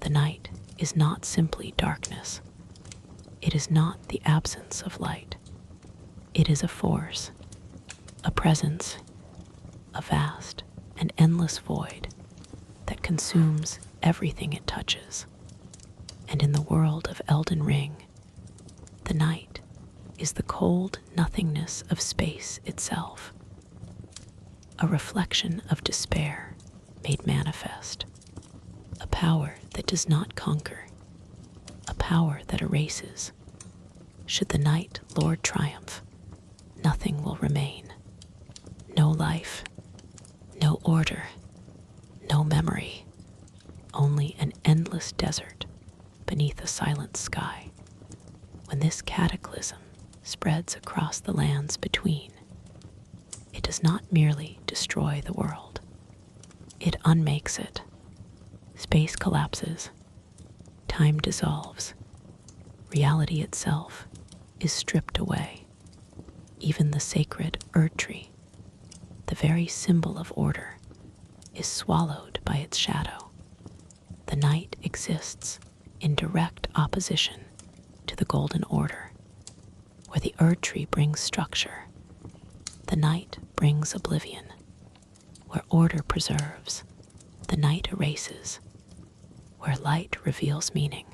The night is not simply darkness. It is not the absence of light. It is a force, a presence, a vast and endless void that consumes everything it touches. And in the world of Elden Ring, the night is the cold nothingness of space itself, a reflection of despair made manifest, a power that does not conquer, a power that erases. Should the night lord triumph, nothing will remain. No life, no order, no memory, only an endless desert beneath a silent sky. When this cataclysm spreads across the lands between, it does not merely destroy the world. It unmakes it. Space collapses. Time dissolves. Reality itself is stripped away. Even the sacred Erdtree, the very symbol of order, is swallowed by its shadow. The night exists in direct opposition to the Golden Order. Where the Erdtree brings structure, the night brings oblivion. Where order preserves, the night erases. Where light reveals meaning,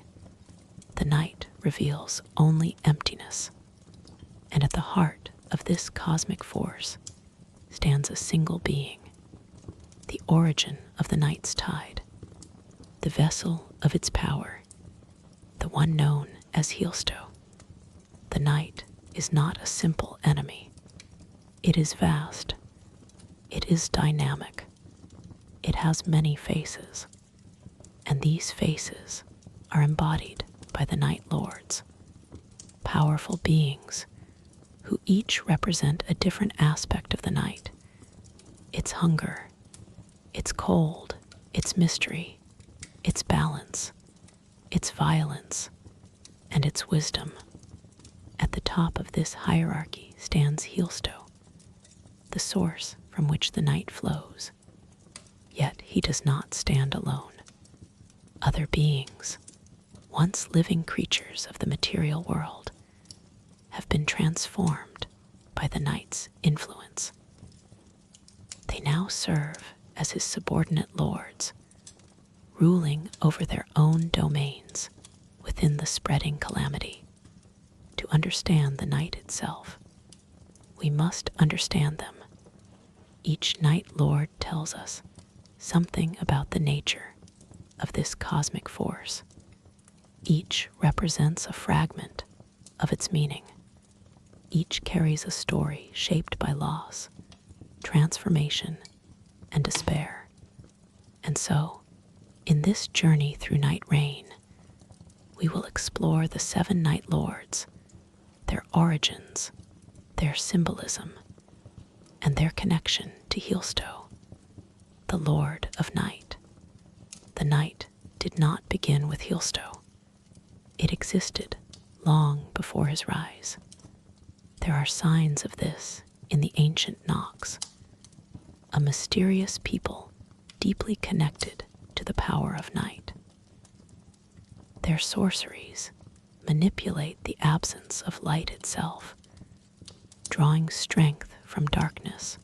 the night reveals only emptiness. And at the heart of this cosmic force stands a single being, the origin of the night's tide, the vessel of its power, the one known as Heelsto. The night is not a simple enemy. It is vast. It is dynamic. It has many faces, and these faces are embodied by the Night Lords, powerful beings who each represent a different aspect of the night, its hunger, its cold, its mystery, its balance, its violence, and its wisdom. At the top of this hierarchy stands Heelsto, the source from which the night flows. Yet he does not stand alone. Other beings, once living creatures of the material world, have been transformed by the night's influence. They now serve as his subordinate lords, ruling over their own domains within the spreading calamity. To understand the night itself, we must understand them. Each Night Lord tells us something about the nature of this cosmic force. Each represents a fragment of its meaning. Each carries a story shaped by loss, transformation, and despair. And so, in this journey through Night Reign, we will explore the 7 Night Lords, their origins, their symbolism, and their connection to Heelsto, the Lord of Night. The night did not begin with Heelsto. It existed long before his rise. There are signs of this in the ancient Nox, a mysterious people deeply connected to the power of night. Their sorceries manipulate the absence of light itself, drawing strength from darkness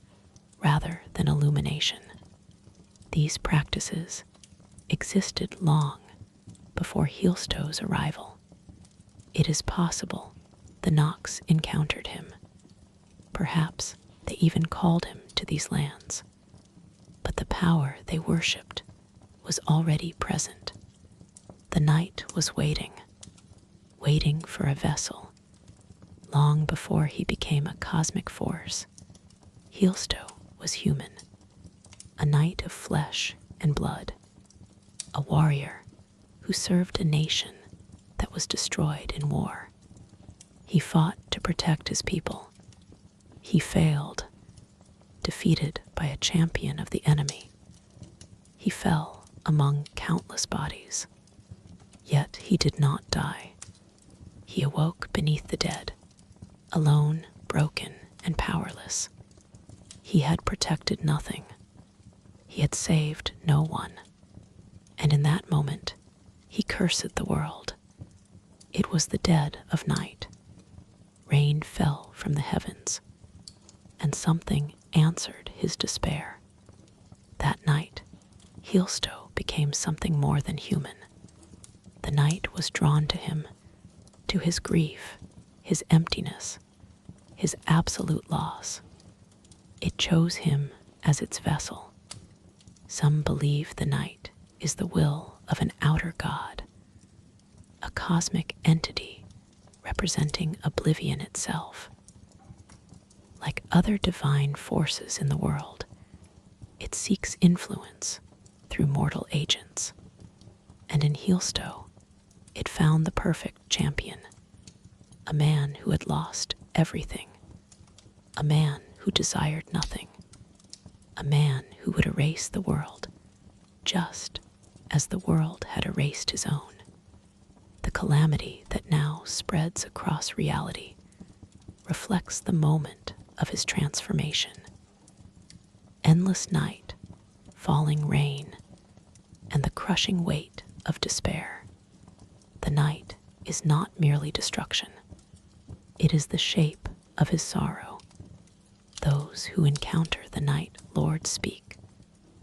rather than illumination. These practices existed long before Heelsto's arrival. It is possible the Nox encountered him. Perhaps they even called him to these lands. But the power they worshipped was already present. The night was waiting for a vessel. Long before he became a cosmic force, Heelsto was human, a knight of flesh and blood, a warrior who served a nation that was destroyed in war. He fought to protect his people. He failed, defeated by a champion of the enemy. He fell among countless bodies. Yet he did not die. He awoke beneath the dead, alone, broken, and powerless. He had protected nothing. He had saved no one. And in that moment, cursed the world. It was the dead of night. Rain fell from the heavens, and something answered his despair. That night, Heelsto became something more than human. The night was drawn to him, to his grief, his emptiness, his absolute loss. It chose him as its vessel. Some believe the night is the will of an outer god, a cosmic entity representing oblivion itself. Like other divine forces in the world, it seeks influence through mortal agents. And in Heelsto, it found the perfect champion, a man who had lost everything, a man who desired nothing, a man who would erase the world just as the world had erased his own. The calamity that now spreads across reality reflects the moment of his transformation. Endless night, falling rain, and the crushing weight of despair. The night is not merely destruction. It is the shape of his sorrow. Those who encounter the night Lord speak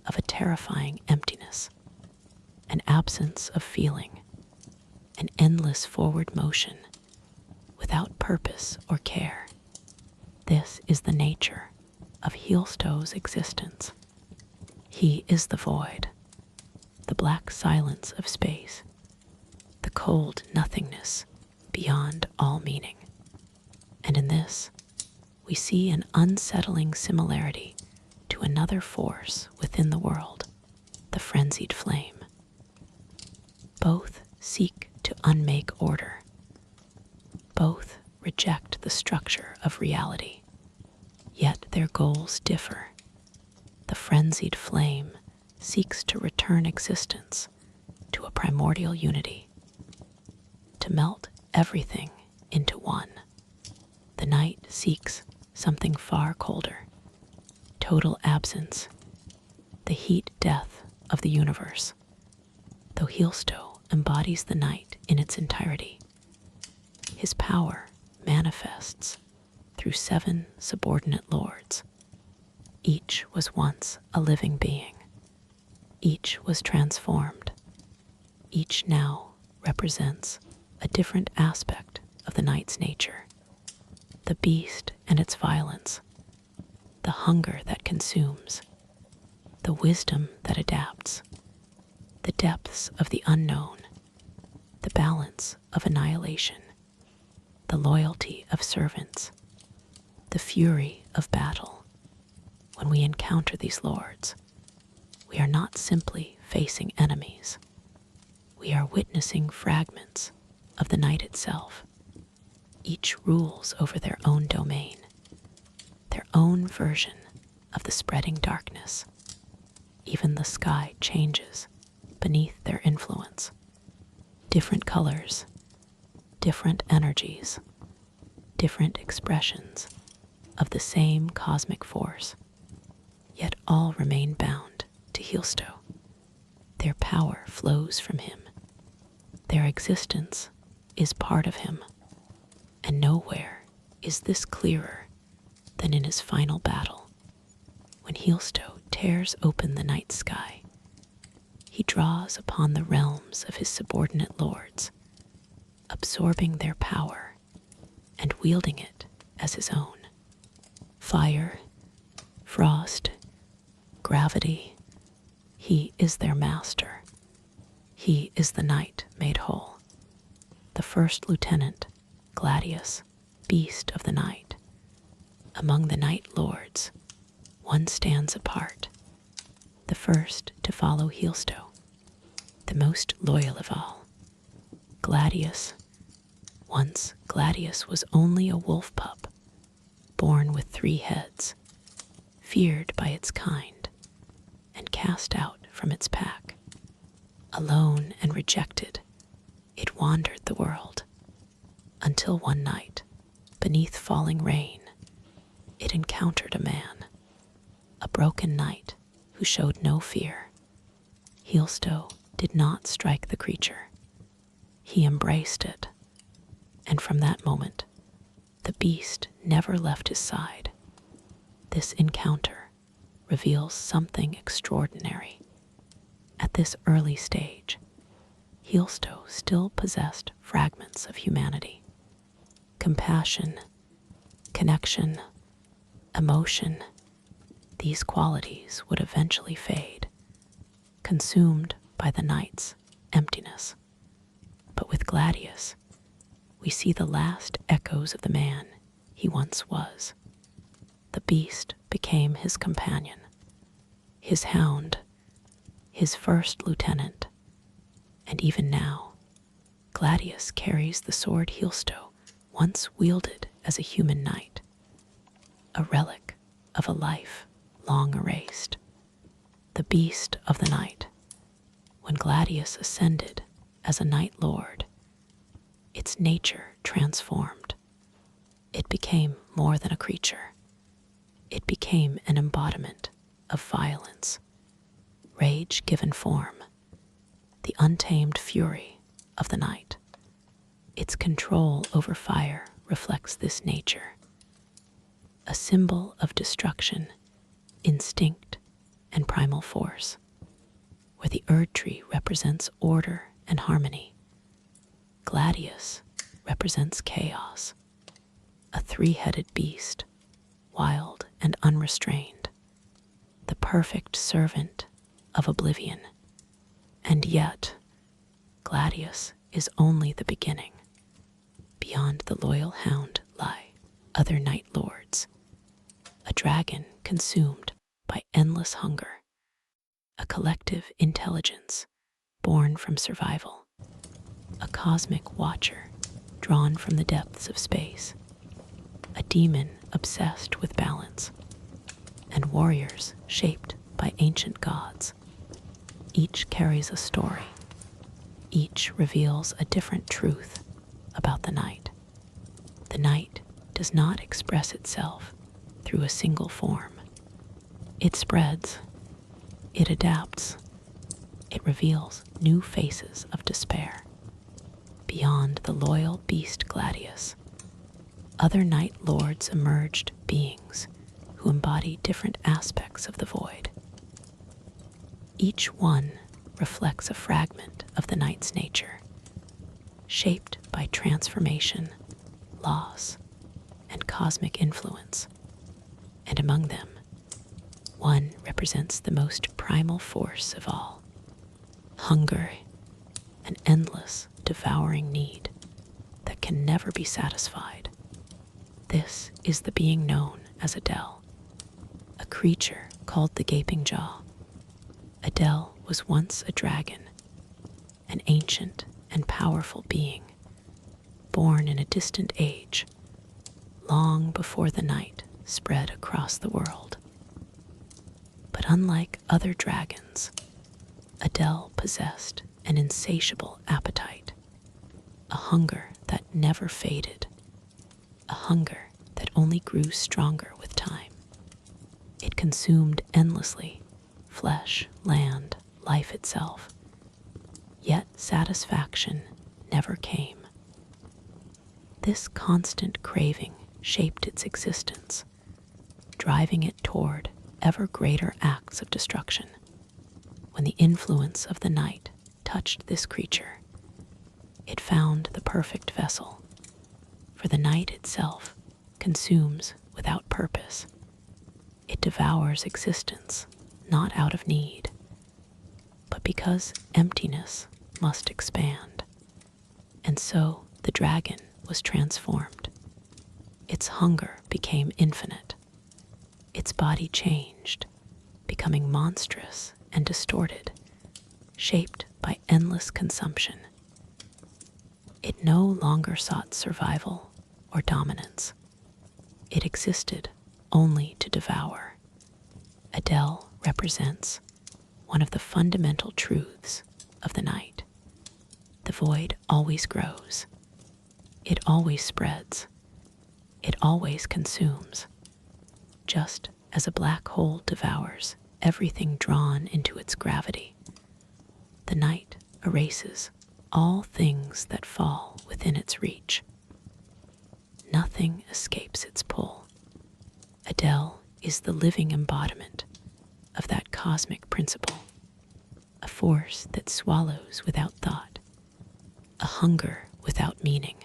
of a terrifying emptiness, an absence of feeling, an endless forward motion without purpose or care. This is the nature of Heelsto's existence. He is the void, the black silence of space, the cold nothingness beyond all meaning. And in this, we see an unsettling similarity to another force within the world, the frenzied flame. Both seek to unmake order. Both reject the structure of reality, yet their goals differ. The frenzied flame seeks to return existence to a primordial unity, to melt everything into one. The night seeks something far colder, total absence, the heat death of the universe. Though Heelsto embodies the night in its entirety, his power manifests through 7 subordinate lords. Each was once a living being. Each was transformed. Each now represents a different aspect of the night's nature. The beast and its violence, the hunger that consumes, the wisdom that adapts, the depths of the unknown, the balance of annihilation, the loyalty of servants, the fury of battle. When we encounter these lords, we are not simply facing enemies. We are witnessing fragments of the night itself. Each rules over their own domain, their own version of the spreading darkness. Even the sky changes beneath their influence. Different colors, different energies, different expressions of the same cosmic force, yet all remain bound to Heelsto. Their power flows from him. Their existence is part of him, and nowhere is this clearer than in his final battle. When Heelsto tears open the night sky, he draws upon the realms of his subordinate lords, absorbing their power and wielding it as his own. Fire, frost, gravity, he is their master. He is the night made whole. The first lieutenant, Gladius, beast of the night. Among the night lords, one stands apart, the first to follow Heelsto, the most loyal of all. Gladius. Once Gladius was only a wolf pup, born with 3 heads, feared by its kind, and cast out from its pack. Alone and rejected, it wandered the world, until one night, beneath falling rain, it encountered a man, a broken knight who showed no fear. Heelsto did not strike the creature. He embraced it, and from that moment, the beast never left his side. This encounter reveals something extraordinary. At this early stage, Heelsto still possessed fragments of humanity. Compassion, connection, emotion, these qualities would eventually fade, consumed by the night's emptiness. But with Gladius, we see the last echoes of the man he once was. The beast became his companion, his hound, his first lieutenant, and even now, Gladius carries the sword Heelsto once wielded as a human knight, a relic of a life long erased. The beast of the night, when Gladius ascended as a night lord, its nature transformed. It became more than a creature. It became an embodiment of violence, rage given form, the untamed fury of the night. Its control over fire reflects this nature, a symbol of destruction, instinct, and primal force, where the Erd tree represents order and harmony. Gladius represents chaos, a three-headed beast, wild and unrestrained, the perfect servant of oblivion. And yet, Gladius is only the beginning. Beyond the loyal hound lie other night lords, a dragon consumed by endless hunger, a collective intelligence born from survival, a cosmic watcher drawn from the depths of space, a demon obsessed with balance, and warriors shaped by ancient gods. Each carries a story. Each reveals a different truth about the night. The night does not express itself through a single form. It spreads, it adapts, it reveals new faces of despair. Beyond the loyal beast Gladius, other night lords emerged, beings who embody different aspects of the void. Each one reflects a fragment of the night's nature, shaped by transformation, loss, and cosmic influence. And among them, one represents the most primal force of all: hunger, an endless, devouring need that can never be satisfied. This is the being known as Adele, a creature called the Gaping Jaw. Adele was once a dragon, an ancient and powerful being, born in a distant age, long before the night spread across the world. But unlike other dragons, Adele possessed an insatiable appetite, a hunger that never faded, a hunger that only grew stronger with time. It consumed endlessly, flesh, land, life itself. Yet satisfaction never came. This constant craving shaped its existence, driving it toward ever greater acts of destruction. When the influence of the night touched this creature, it found the perfect vessel, for the night itself consumes without purpose. It devours existence, not out of need, but because emptiness must expand. And so the dragon was transformed. Its hunger became infinite. Its body changed, becoming monstrous and distorted, shaped by endless consumption. It no longer sought survival or dominance. It existed only to devour. Adele represents one of the fundamental truths of the night. The void always grows. It always spreads. It always consumes. Just as a black hole devours everything drawn into its gravity, the night erases all things that fall within its reach. Nothing escapes its pull. Adele is the living embodiment of that cosmic principle, a force that swallows without thought, a hunger without meaning,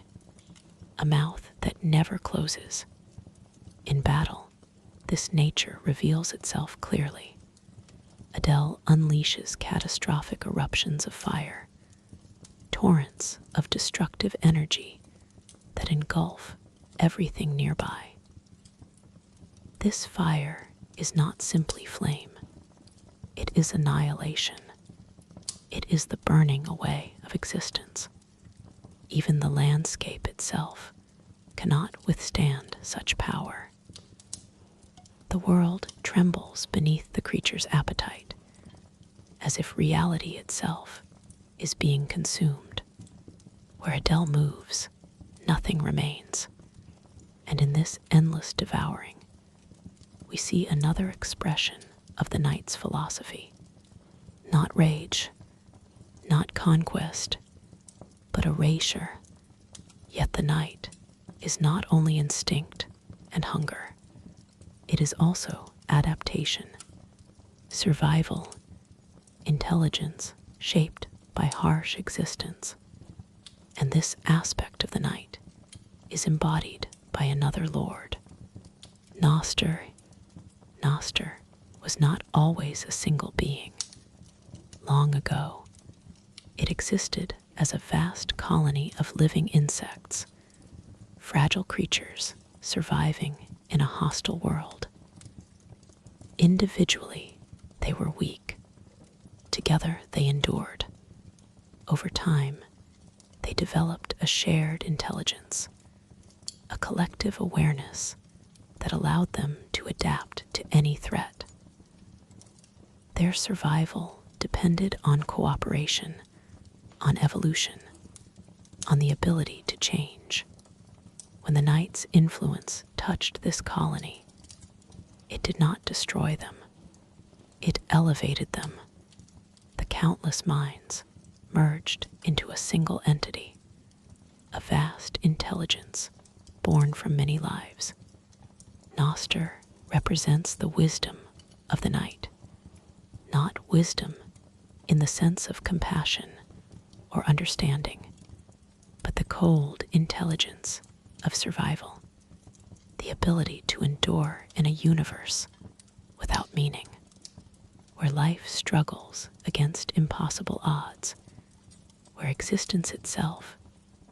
a mouth that never closes. In battle, this nature reveals itself clearly. Adele unleashes catastrophic eruptions of fire, torrents of destructive energy that engulf everything nearby. This fire is not simply flame, it is annihilation. It is the burning away of existence. Even the landscape itself cannot withstand such power. The world trembles beneath the creature's appetite, as if reality itself is being consumed. Where Adele moves, nothing remains. And in this endless devouring, we see another expression of the night's philosophy. Not rage, not conquest, but erasure. Yet the night is not only instinct and hunger, it is also adaptation, survival, intelligence shaped by harsh existence. And this aspect of the night is embodied by another lord. Noster was not always a single being. Long ago, it existed as a vast colony of living insects, fragile creatures surviving in a hostile world. Individually, they were weak. Together, they endured. Over time, they developed a shared intelligence, a collective awareness that allowed them to adapt to any threat. Their survival depended on cooperation, on evolution, on the ability to change. When the night's influence touched this colony, it did not destroy them. It elevated them. The countless minds merged into a single entity, a vast intelligence born from many lives. Noster represents the wisdom of the night, not wisdom in the sense of compassion or understanding, but the cold intelligence of survival, the ability to endure in a universe without meaning, where life struggles against impossible odds, where existence itself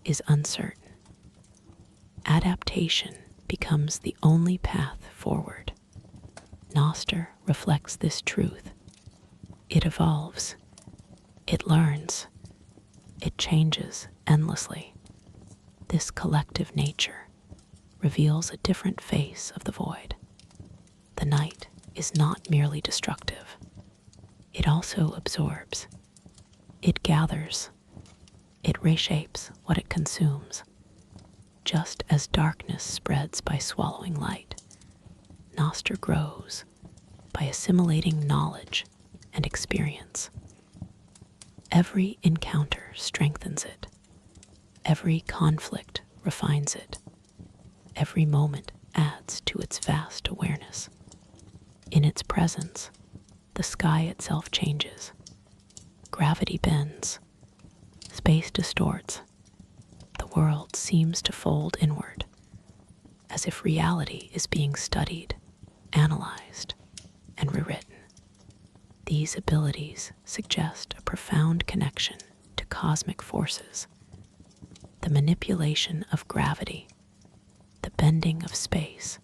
is uncertain. Adaptation becomes the only path forward. Noster reflects this truth. It evolves, it learns, it changes endlessly. This collective nature reveals a different face of the void. The night is not merely destructive. It also absorbs. It gathers. It reshapes what it consumes. Just as darkness spreads by swallowing light, Noster grows by assimilating knowledge and experience. Every encounter strengthens it. Every conflict refines it. Every moment adds to its vast awareness. In its presence, the sky itself changes. Gravity bends. Space distorts. The world seems to fold inward, as if reality is being studied, analyzed, and rewritten. These abilities suggest a profound connection to cosmic forces, the manipulation of gravity, the bending of space,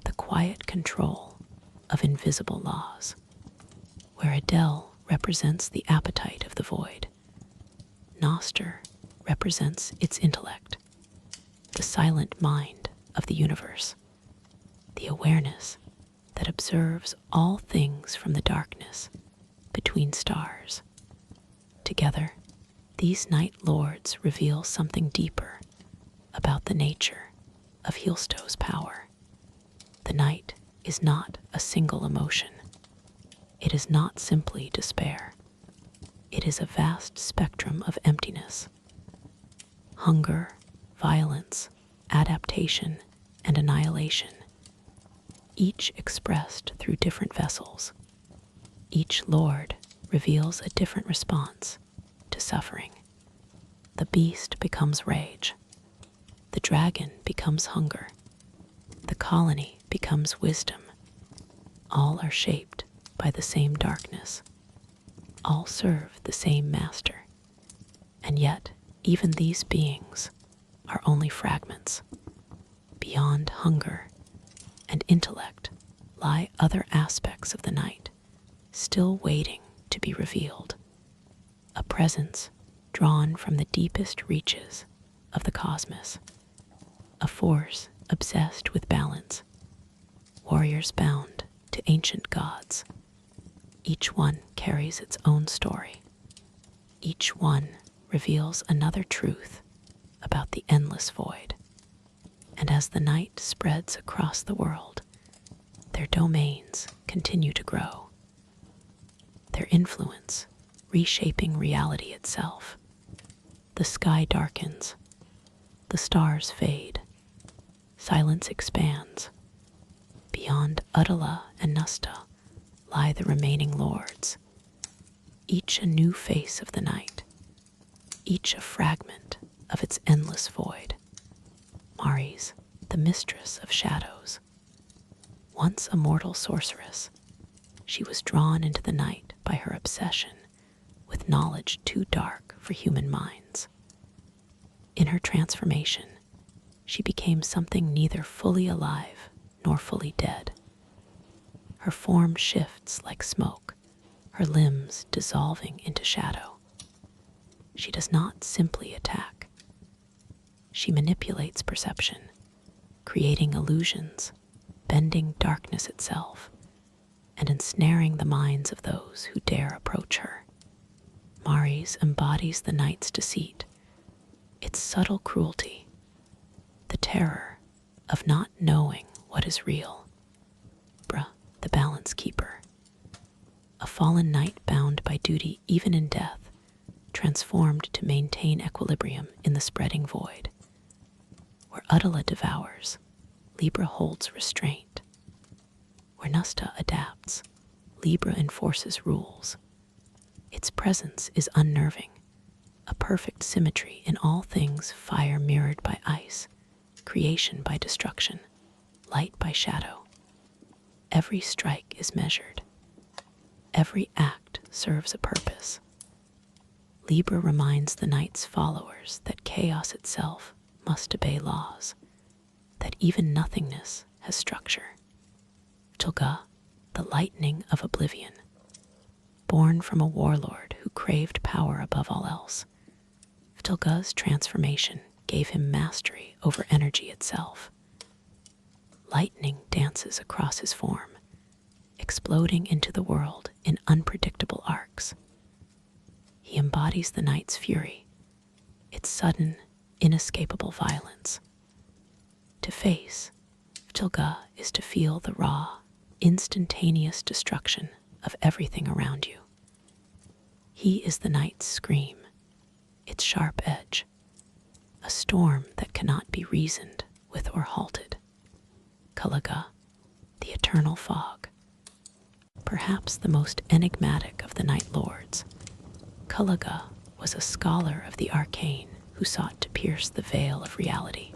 the quiet control of invisible laws. Where Adele represents the appetite of the void, Noster represents its intellect, the silent mind of the universe, the awareness that observes all things from the darkness between stars. Together, these night lords reveal something deeper about the nature of Heelsto's power. The night is not a single emotion. It is not simply despair. It is a vast spectrum of emptiness. Hunger, violence, adaptation, and annihilation, each expressed through different vessels. Each lord reveals a different response to suffering. The beast becomes rage. The dragon becomes hunger. The colony becomes wisdom. All are shaped by the same darkness. All serve the same master. And yet, even these beings are only fragments. Beyond hunger and intellect lie other aspects of the night, still waiting to be revealed. A presence drawn from the deepest reaches of the cosmos. A force obsessed with balance. Warriors bound to ancient gods. Each one carries its own story. Each one reveals another truth about the endless void. And as the night spreads across the world, their domains continue to grow. Their influence reshaping reality itself. The sky darkens. The stars fade. Silence expands. Beyond Udala and Nusta lie the remaining lords, each a new face of the night, each a fragment of its endless void. Maris, the mistress of shadows. Once a mortal sorceress, she was drawn into the night by her obsession with knowledge too dark for human minds. In her transformation, she became something neither fully alive nor fully dead. Her form shifts like smoke, her limbs dissolving into shadow. She does not simply attack. She manipulates perception, creating illusions, bending darkness itself, and ensnaring the minds of those who dare approach her. Maris embodies the night's deceit, its subtle cruelty, the terror of not knowing what is real. Bra, the balance keeper. A fallen knight bound by duty even in death, transformed to maintain equilibrium in the spreading void. Where Udala devours, Libra holds restraint. Where Nusta adapts, Libra enforces rules. Its presence is unnerving, a perfect symmetry in all things, fire mirrored by ice, creation by destruction, light by shadow. Every strike is measured. Every act serves a purpose. Libra reminds the night's followers that chaos itself must obey laws, that even nothingness has structure. Tulga, the lightning of oblivion, born from a warlord who craved power above all else. Tulga's transformation gave him mastery over energy itself. Lightning dances across his form, exploding into the world in unpredictable arcs. He embodies the night's fury, its sudden, inescapable violence. To face Tulga is to feel the raw, instantaneous destruction of everything around you. He is the night's scream, its sharp edge, a storm that cannot be reasoned with or halted. Kalaga, the eternal fog, perhaps the most enigmatic of the night lords. Kalaga was a scholar of the arcane who sought to pierce the veil of reality.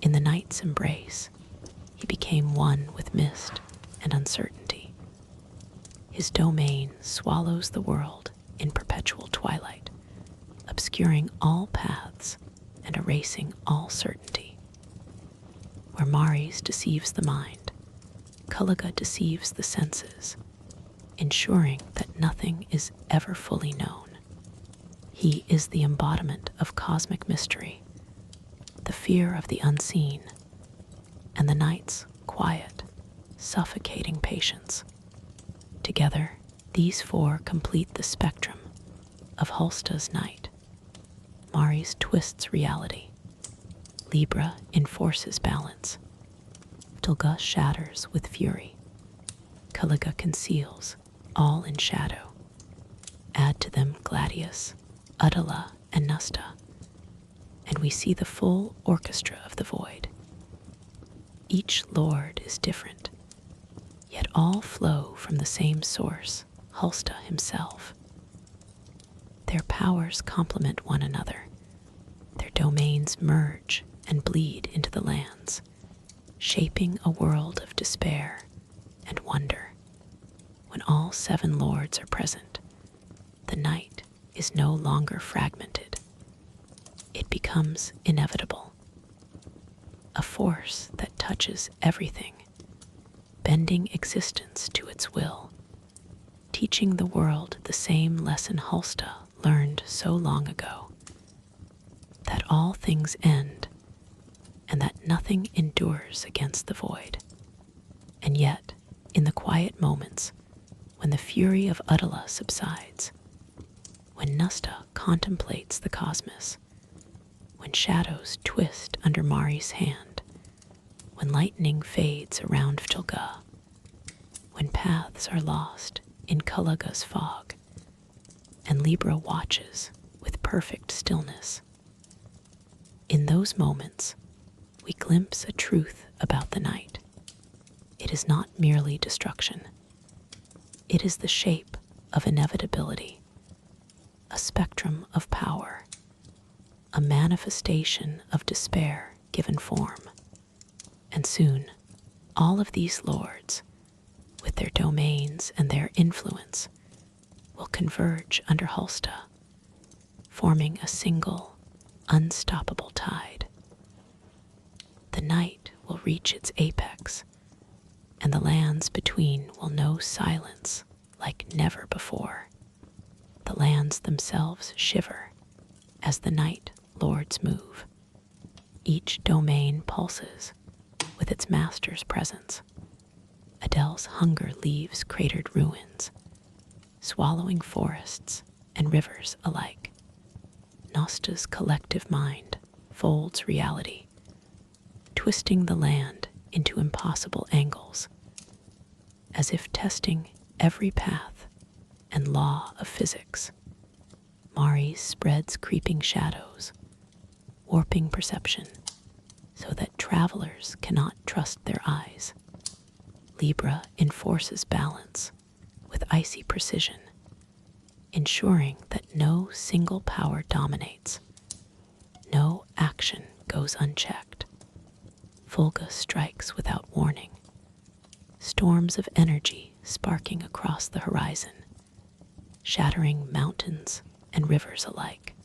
In the night's embrace, he became one with mist and uncertainty. His domain swallows the world in perpetual twilight, obscuring all paths and erasing all certainty. Where Maris deceives the mind, Kalaga deceives the senses, ensuring that nothing is ever fully known. He is the embodiment of cosmic mystery, the fear of the unseen, and the night's quiet, suffocating patience. Together, these four complete the spectrum of Heelsto's night. Maris twists reality. Libra enforces balance. Tulga shatters with fury. Kalaga conceals, all in shadow. Add to them Gladius, Udala, and Nusta, and we see the full orchestra of the void. Each lord is different, yet all flow from the same source, Heelsto himself. Their powers complement one another. Their domains merge and bleed into the lands, shaping a world of despair and wonder. When all 7 lords are present, the night is no longer fragmented. It becomes inevitable, a force that touches everything, bending existence to its will, teaching the world the same lesson Heelsto learned so long ago, that all things end and that nothing endures against the void. And yet, in the quiet moments, when the fury of Udala subsides, when Nusta contemplates the cosmos, when shadows twist under Mari's hand, when lightning fades around Vtilga, when paths are lost in Kulaga's fog, and Libra watches with perfect stillness. In those moments, we glimpse a truth about the night. It is not merely destruction. It is the shape of inevitability, a spectrum of power, a manifestation of despair given form. And soon, all of these lords, with their domains and their influence, will converge under Heelsto, forming a single, unstoppable tide. The night will reach its apex, and the lands between will know silence like never before. The lands themselves shiver as the night lords move. Each domain pulses with its master's presence. Adele's hunger leaves cratered ruins, swallowing forests and rivers alike. Nosta's collective mind folds reality, twisting the land into impossible angles, as if testing every path and law of physics. Mari spreads creeping shadows, warping perception so that travelers cannot trust their eyes. Libra enforces balance with icy precision, ensuring that no single power dominates, no action goes unchecked. Fulga strikes without warning, storms of energy sparking across the horizon, shattering mountains and rivers alike.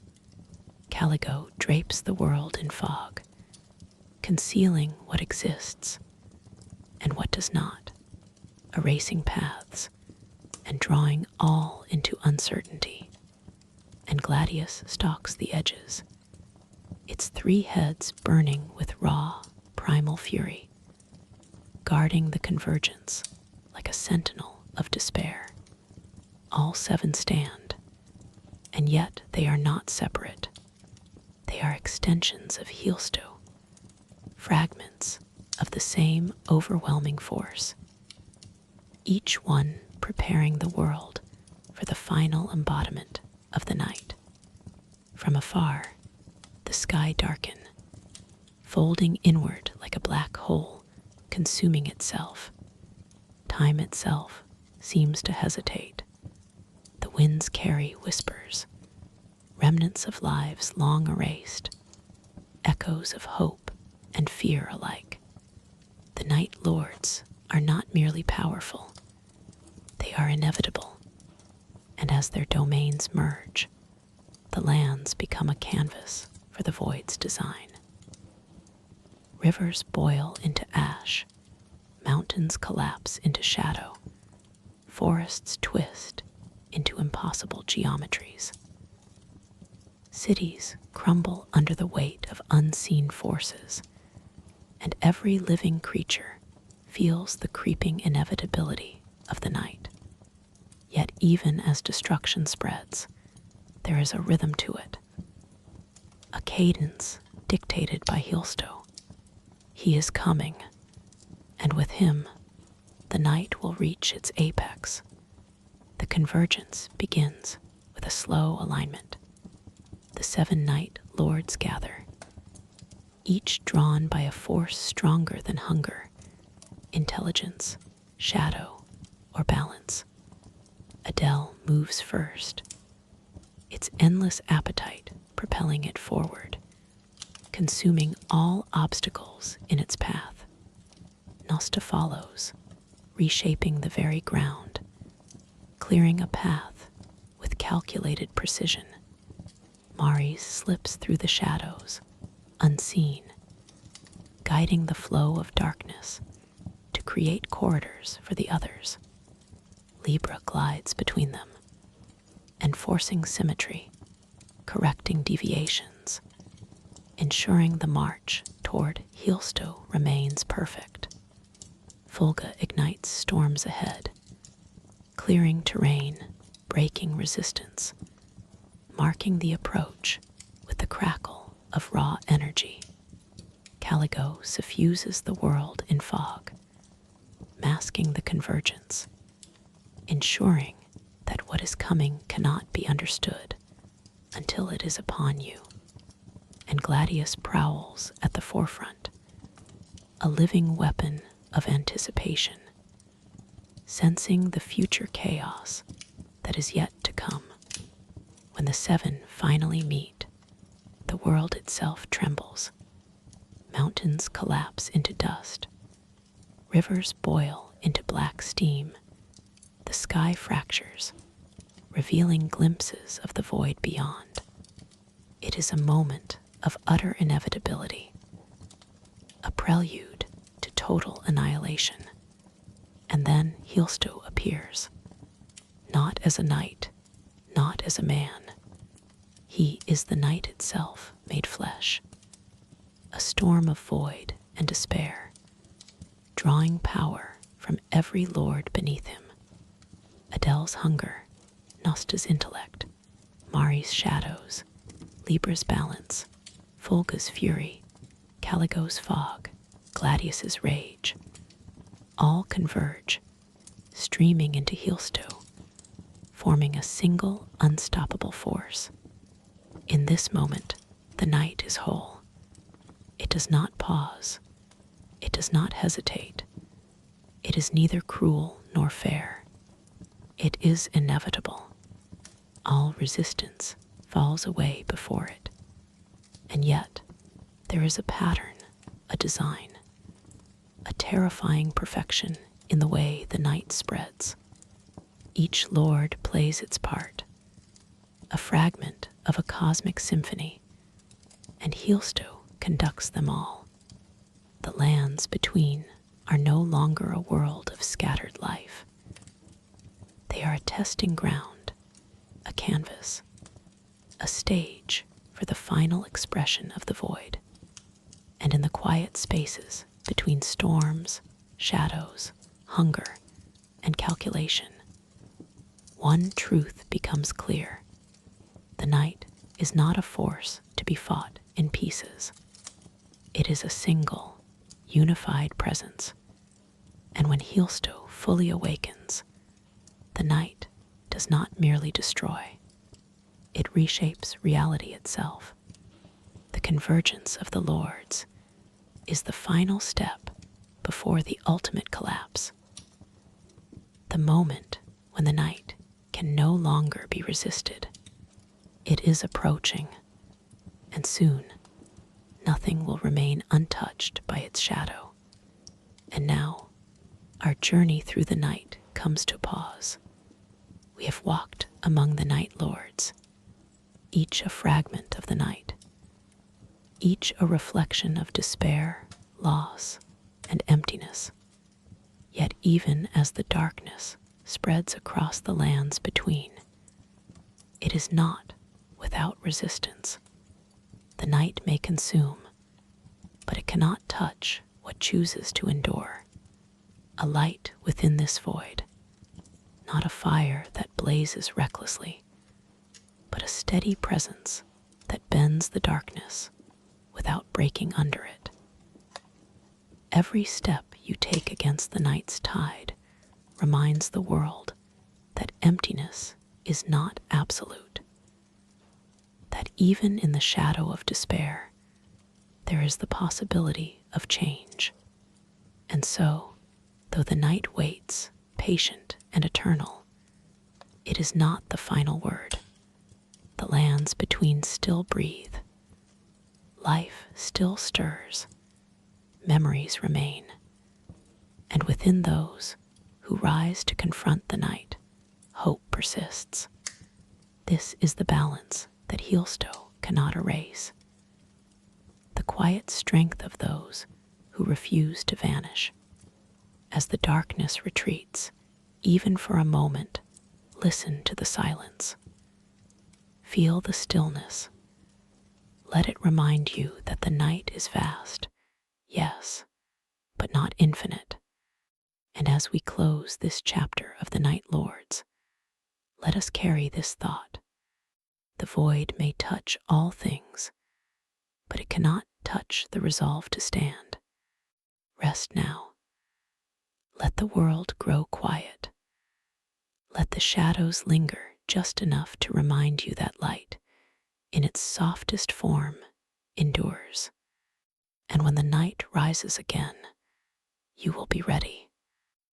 Caligo drapes the world in fog, concealing what exists and what does not, erasing paths and drawing all into uncertainty. And Gladius stalks the edges, its 3 heads burning with raw, primal fury, guarding the convergence like a sentinel of despair. All 7 stand, and yet they are not separate. They are extensions of Heelsto, fragments of the same overwhelming force, each one preparing the world for the final embodiment of the night. From afar, the sky darken, folding inward like a black hole, consuming itself. Time itself seems to hesitate. The winds carry whispers, remnants of lives long erased, echoes of hope and fear alike. The Night Lords are not merely powerful, they are inevitable, and as their domains merge, the lands become a canvas for the void's design. Rivers boil into ash, mountains collapse into shadow, forests twist into impossible geometries. Cities crumble under the weight of unseen forces, and every living creature feels the creeping inevitability of the night. Yet even as destruction spreads, there is a rhythm to it, a cadence dictated by Heelsto. He is coming, and with him, the night will reach its apex. The convergence begins. with a slow alignment. The 7 night lords gather, each drawn by a force stronger than hunger, intelligence, shadow, or balance. Adele moves first, its endless appetite propelling it forward, consuming all obstacles in its path. Nosta follows, reshaping the very ground, clearing a path with calculated precision. Maris slips through the shadows, unseen, guiding the flow of darkness to create corridors for the others. Libra glides between them, enforcing symmetry, correcting deviations, ensuring the march toward Heelsto remains perfect. Fulga ignites storms ahead, clearing terrain, breaking resistance, marking the approach with the crackle of raw energy. Caligo suffuses the world in fog, masking the convergence, ensuring that what is coming cannot be understood until it is upon you. And Gladius prowls at the forefront, a living weapon of anticipation, sensing the future chaos that is yet to come. When the 7 finally meet, the world itself trembles. Mountains collapse into dust. Rivers boil into black steam. The sky fractures, revealing glimpses of the void beyond. It is a moment of utter inevitability, a prelude to total annihilation. And then Heelsto appears, not as a knight, not as a man. He is the night itself made flesh, a storm of void and despair, drawing power from every lord beneath him. Adele's hunger, Nosta's intellect, Mari's shadows, Libra's balance, Fulga's fury, Caligo's fog, Gladius's rage, all converge, streaming into Heelsto, forming a single unstoppable force. In this moment, the night is whole. It does not pause. It does not hesitate. It is neither cruel nor fair. It is inevitable. All resistance falls away before it. And yet, there is a pattern, a design, a terrifying perfection in the way the night spreads. Each lord plays its part, a fragment of a cosmic symphony, and Heelsto conducts them all. The lands between are no longer a world of scattered life. They are a testing ground, a canvas, a stage for the final expression of the void. And in the quiet spaces between storms, shadows, hunger, and calculation, one truth becomes clear. The night is not a force to be fought in pieces. It is a single, unified presence. And when Heelsto fully awakens, the night does not merely destroy. It reshapes reality itself. The convergence of the lords is the final step before the ultimate collapse. The moment when the night can no longer be resisted. It is approaching, and soon nothing will remain untouched by its shadow. And now, our journey through the night comes to a pause. We have walked among the night lords, each a fragment of the night, each a reflection of despair, loss, and emptiness. Yet even as the darkness spreads across the lands between, it is not without resistance. The night may consume, but it cannot touch what chooses to endure. A light within this void, not a fire that blazes recklessly, but a steady presence that bends the darkness without breaking under it. Every step you take against the night's tide reminds the world that emptiness is not absolute. that even in the shadow of despair, there is the possibility of change. And so, though the night waits, patient and eternal, it is not the final word. The lands between still breathe. Life still stirs. Memories remain. And within those who rise to confront the night, hope persists. This is the balance that Heelsto cannot erase. The quiet strength of those who refuse to vanish. As the darkness retreats, even for a moment, listen to the silence. Feel the stillness. Let it remind you that the night is vast, yes, but not infinite. And as we close this chapter of the Night Lords, let us carry this thought. The void may touch all things, but it cannot touch the resolve to stand. Rest now. Let the world grow quiet. Let the shadows linger just enough to remind you that light, in its softest form, endures. And when the night rises again, you will be ready.